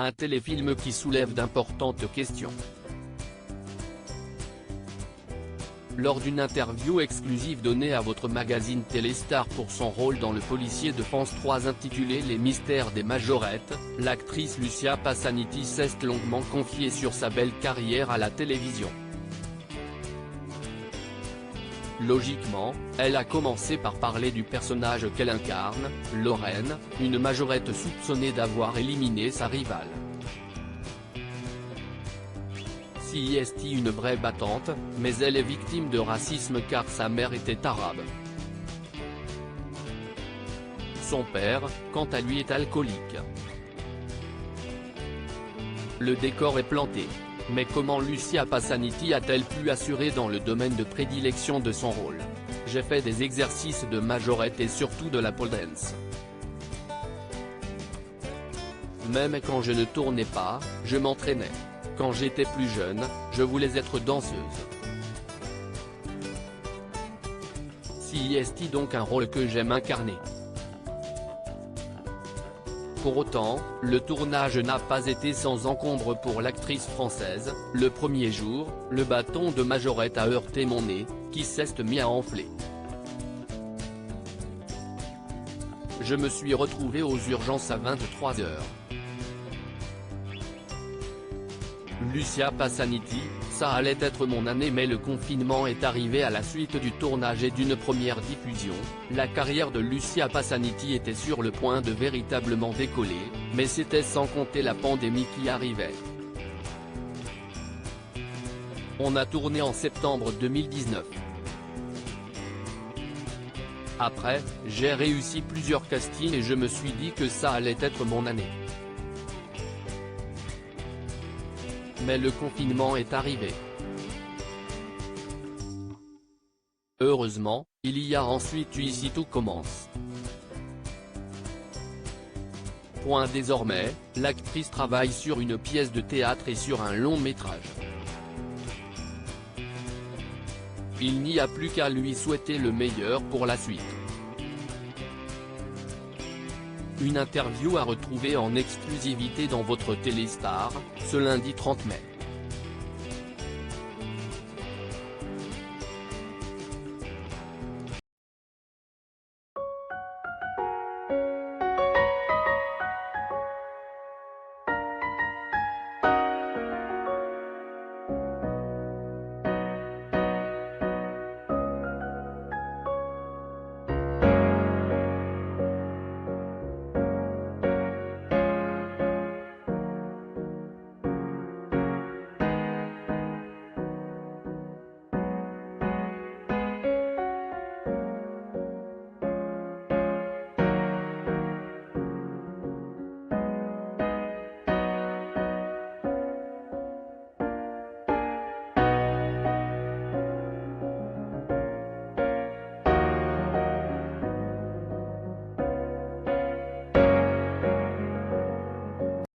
Un téléfilm qui soulève d'importantes questions. Lors d'une interview exclusive donnée à votre magazine Téléstar pour son rôle dans le policier de France 3 intitulé Les mystères des majorettes, l'actrice Lucia Passaniti s'est longuement confiée sur sa belle carrière à la télévision. Logiquement, elle a commencé par parler du personnage qu'elle incarne, Lorraine, une majorette soupçonnée d'avoir éliminé sa rivale. C'est une vraie battante, mais elle est victime de racisme car sa mère était arabe. Son père, quant à lui est alcoolique. Le décor est planté. Mais comment Lucia Passaniti a-t-elle pu assurer dans le domaine de prédilection de son rôle? J'ai fait des exercices de majorette et surtout de la pole dance. Même quand je ne tournais pas, je m'entraînais. Quand j'étais plus jeune, je voulais être danseuse. C'est donc un rôle que j'aime incarner. Pour autant, le tournage n'a pas été sans encombre pour l'actrice française. Le premier jour, le bâton de majorette a heurté mon nez, qui s'est mis à enfler. Je me suis retrouvé aux urgences à 23 h. Lucia Passaniti, ça allait être mon année mais le confinement est arrivé à la suite du tournage et d'une première diffusion. La carrière de Lucia Passaniti était sur le point de véritablement décoller, mais c'était sans compter la pandémie qui arrivait. On a tourné en septembre 2019. Après, j'ai réussi plusieurs castings et je me suis dit que ça allait être mon année. Mais le confinement est arrivé. Heureusement, il y a ensuite eu Ici tout commence. Désormais, l'actrice travaille sur une pièce de théâtre et sur un long métrage. Il n'y a plus qu'à lui souhaiter le meilleur pour la suite. Une interview à retrouver en exclusivité dans votre Téléstar, ce lundi 30 mai.